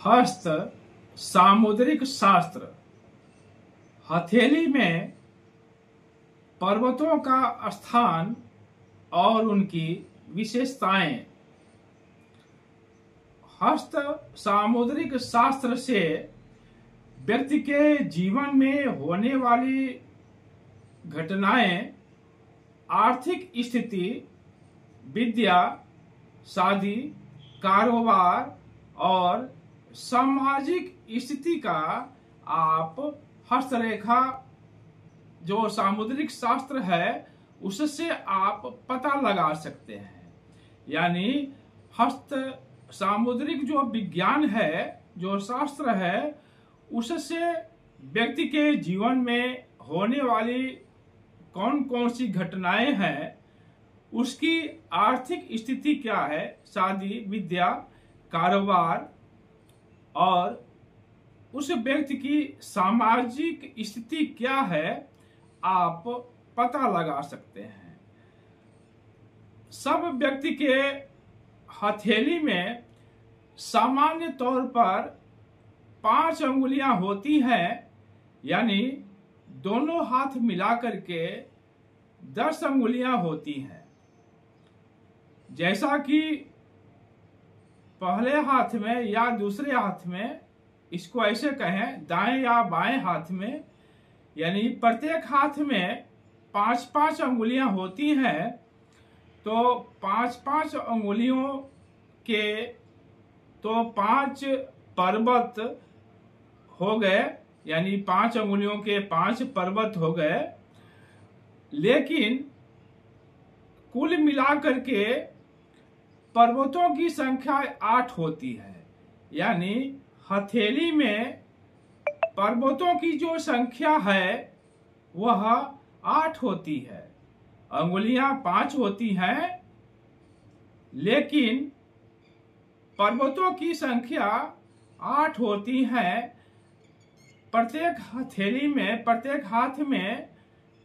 हस्त सामुद्रिक शास्त्र। हथेली में पर्वतों का स्थान और उनकी विशेषताएं। हस्त सामुद्रिक शास्त्र से व्यक्ति के जीवन में होने वाली घटनाएं, आर्थिक स्थिति, विद्या, शादी, कारोबार और सामाजिक स्थिति का आप हस्तरेखा जो सामुद्रिक शास्त्र है उससे आप पता लगा सकते हैं। यानी हस्त सामुद्रिक जो विज्ञान है, जो शास्त्र है, उससे व्यक्ति के जीवन में होने वाली कौन कौन सी घटनाएं हैं, उसकी आर्थिक स्थिति क्या है, शादी, विद्या, कारोबार और उस व्यक्ति की सामाजिक स्थिति क्या है, आप पता लगा सकते हैं। सब व्यक्ति के हथेली में सामान्य तौर पर 5 अंगुलियां होती हैं, यानी दोनों हाथ मिलाकर के 10 अंगुलियां होती हैं। जैसा कि पहले हाथ में या दूसरे हाथ में, इसको ऐसे कहें दाएं या बाएं हाथ में, यानी प्रत्येक हाथ में 5-5 अंगुलियां होती हैं। तो 5-5 अंगुलियों के तो 5 पर्वत हो गए, यानी 5 अंगुलियों के 5 पर्वत हो गए। लेकिन कुल मिलाकर के पर्वतों की संख्या 8 होती है। यानी हथेली में पर्वतों की जो संख्या है वह 8 होती है। अंगुलियां 5 होती हैं, लेकिन पर्वतों की संख्या 8 होती हैं। प्रत्येक हथेली में, प्रत्येक हाथ में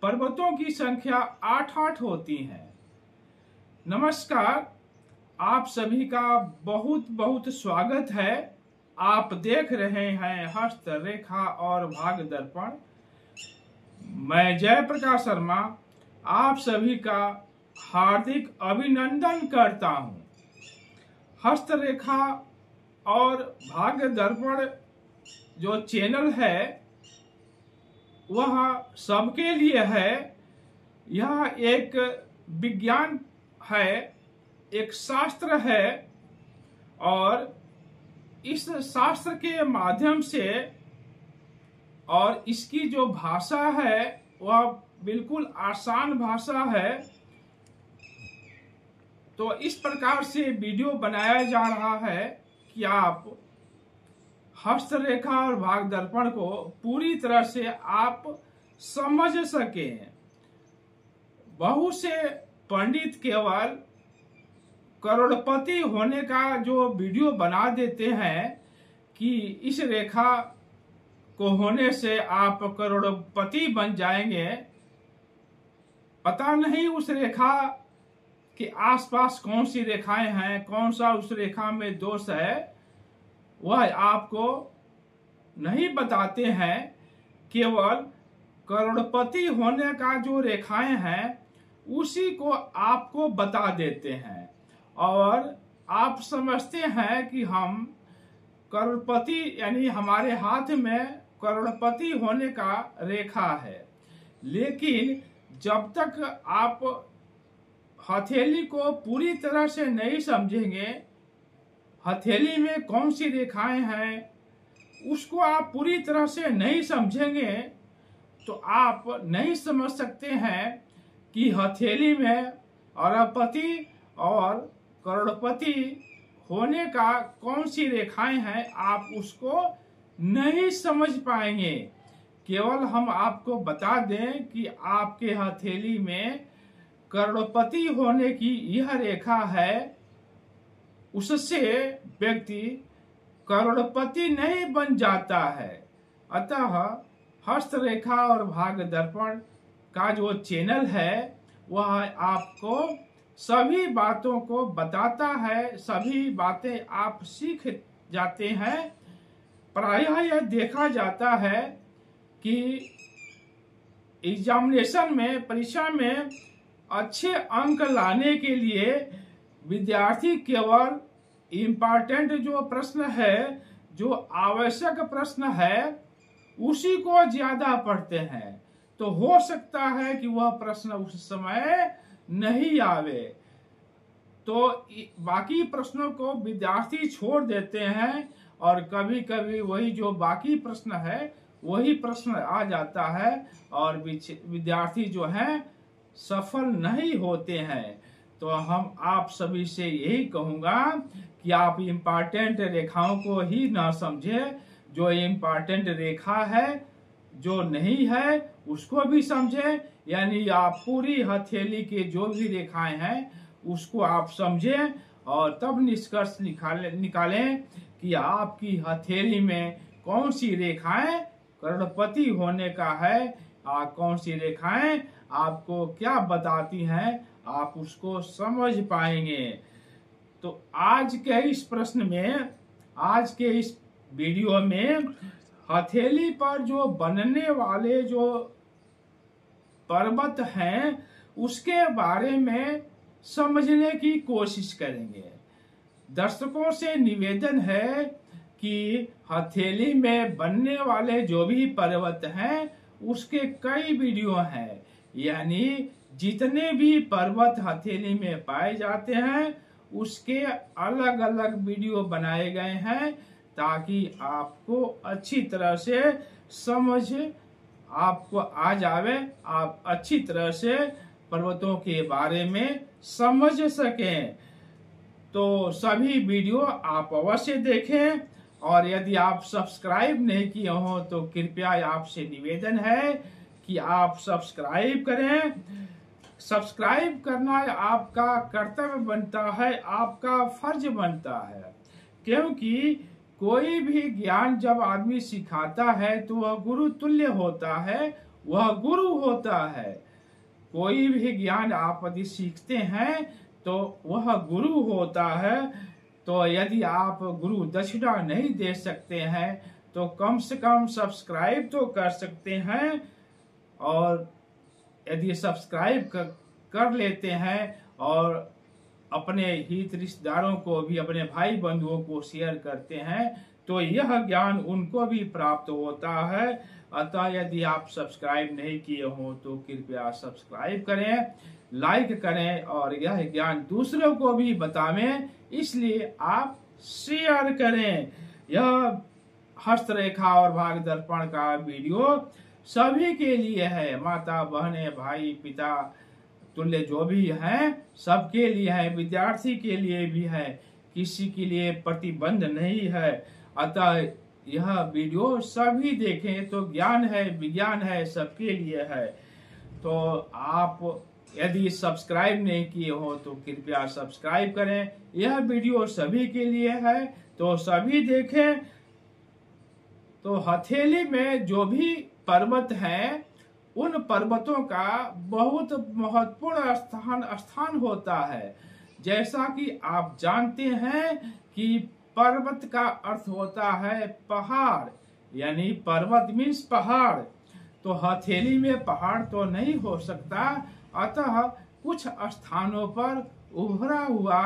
पर्वतों की संख्या 8-8 होती है। नमस्कार, आप सभी का बहुत बहुत स्वागत है। आप देख रहे हैं हस्तरेखा और भाग दर्पण। मैं जयप्रकाश शर्मा आप सभी का हार्दिक अभिनंदन करता हूं। हस्तरेखा और भाग दर्पण जो चैनल है वह सबके लिए है। यह एक विज्ञान है, एक शास्त्र है, और इस शास्त्र के माध्यम से और इसकी जो भाषा है वह बिल्कुल आसान भाषा है। तो इस प्रकार से वीडियो बनाया जा रहा है कि आप हस्तरेखा और भाग दर्पण को पूरी तरह से आप समझ सकें। बहुत से पंडित केवल करोड़पति होने का जो वीडियो बना देते हैं कि इस रेखा को होने से आप करोड़पति बन जाएंगे। पता नहीं उस रेखा के आसपास कौन सी रेखाएं हैं, कौन सा उस रेखा में दोष है, वह आपको नहीं बताते हैं। केवल करोड़पति होने का जो रेखाएं हैं उसी को आपको बता देते हैं, और आप समझते हैं कि हम करोड़पति, यानी हमारे हाथ में करोड़पति होने का रेखा है। लेकिन जब तक आप हथेली को पूरी तरह से नहीं समझेंगे, हथेली में कौन सी रेखाएं हैं उसको आप पूरी तरह से नहीं समझेंगे, तो आप नहीं समझ सकते हैं कि हथेली में अरबपति और करोड़पति होने का कौन सी रेखाएं हैं, आप उसको नहीं समझ पाएंगे। केवल हम आपको बता दें कि आपके हथेली में करोड़पति होने की यह रेखा है, उससे व्यक्ति करोड़पति नहीं बन जाता है। अतः हस्तरेखा और भाग दर्पण का जो चैनल है वह आपको सभी बातों को बताता है, सभी बातें आप सीख जाते हैं प्रायः यह देखा जाता है कि एग्जामिनेशन में, परीक्षा में अच्छे अंक लाने के लिए विद्यार्थी केवल इम्पोर्टेंट जो प्रश्न है, जो आवश्यक प्रश्न है, उसी को ज्यादा पढ़ते हैं। तो हो सकता है कि वह प्रश्न उस समय नहीं आवे, तो बाकी प्रश्नों को विद्यार्थी छोड़ देते हैं और कभी कभी वही जो बाकी प्रश्न है वही प्रश्न आ जाता है और विद्यार्थी जो हैं सफल नहीं होते हैं। तो हम आप सभी से यही कहूंगा कि आप इम्पोर्टेंट रेखाओं को ही ना समझे, जो इम्पोर्टेंट रेखा है, जो नहीं है उसको भी समझे। यानी आप पूरी हथेली के जो भी रेखाएं हैं उसको आप समझें और तब निष्कर्ष निकालें कि आपकी हथेली में कौन सी रेखाएं करोड़पति होने का है, कौन सी रेखाएं आपको क्या बताती हैं, आप उसको समझ पाएंगे। तो आज के इस प्रश्न में, आज के इस वीडियो में हथेली पर जो बनने वाले जो पर्वत हैं उसके बारे में समझने की कोशिश करेंगे। दर्शकों से निवेदन है कि हथेली में बनने वाले जो भी पर्वत हैं उसके कई वीडियो हैं, यानी जितने भी पर्वत हथेली में पाए जाते हैं उसके अलग अलग वीडियो बनाए गए हैं ताकि आपको अच्छी तरह से समझ आपको आ जावे, आप अच्छी तरह से पर्वतों के बारे में समझ सकें। तो सभी वीडियो आप अवश्य देखें और यदि आप सब्सक्राइब नहीं किए हो तो कृपया आपसे निवेदन है कि आप सब्सक्राइब करें। सब्सक्राइब करना आपका कर्तव्य बनता है, आपका फर्ज बनता है, क्योंकि कोई भी ज्ञान जब आदमी सिखाता है तो वह गुरु तुल्य होता है, वह गुरु होता है। कोई भी ज्ञान आप यदि सीखते हैं तो वह गुरु होता है। तो यदि आप गुरु दक्षिणा नहीं दे सकते हैं तो कम से कम सब्सक्राइब तो कर सकते हैं, और यदि सब्सक्राइब कर लेते हैं और अपने हित रिश्तेदारों को भी, अपने भाई बंधुओं को शेयर करते हैं तो यह ज्ञान उनको भी प्राप्त होता है। अतः यदि आप सब्सक्राइब नहीं किए हो तो कृपया सब्सक्राइब करें, लाइक करें और यह ज्ञान दूसरों को भी बतावें, इसलिए आप शेयर करें। यह हस्तरेखा और भाग दर्पण का वीडियो सभी के लिए है, माता बहने भाई पिता तुल्य जो भी हैं सबके लिए है, विद्यार्थी के लिए भी है, किसी के लिए प्रतिबंध नहीं है। अतः यह वीडियो सभी देखें, तो ज्ञान है, विज्ञान है, सबके लिए है। तो आप यदि सब्सक्राइब नहीं किए हो तो कृपया सब्सक्राइब करें। यह वीडियो सभी के लिए है तो सभी देखें। तो हथेली में जो भी पर्वत हैं उन पर्वतों का बहुत महत्वपूर्ण स्थान होता है। जैसा कि आप जानते हैं कि पर्वत का अर्थ होता है पहाड़, यानी पर्वत मीन्स पहाड़। तो हथेली में पहाड़ तो नहीं हो सकता, अतः कुछ स्थानों पर उभरा हुआ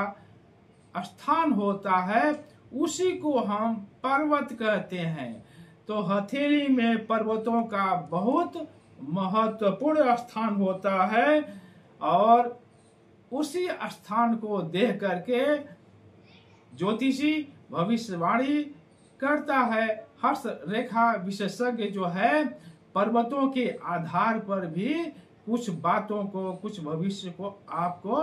स्थान होता है, उसी को हम पर्वत कहते हैं। तो हथेली में पर्वतों का बहुत महत्वपूर्ण स्थान होता है और उसी स्थान को देख करके ज्योतिषी भविष्यवाणी करता है। हस्त रेखा विशेषज्ञ जो है पर्वतों के आधार पर भी कुछ बातों को, कुछ भविष्य को आपको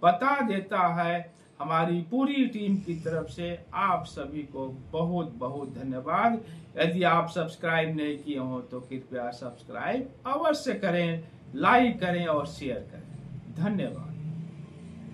बता देता है। हमारी पूरी टीम की तरफ से आप सभी को बहुत बहुत धन्यवाद। यदि आप सब्सक्राइब नहीं किए हो तो कृपया सब्सक्राइब अवश्य करें, लाइक करें और शेयर करें। धन्यवाद।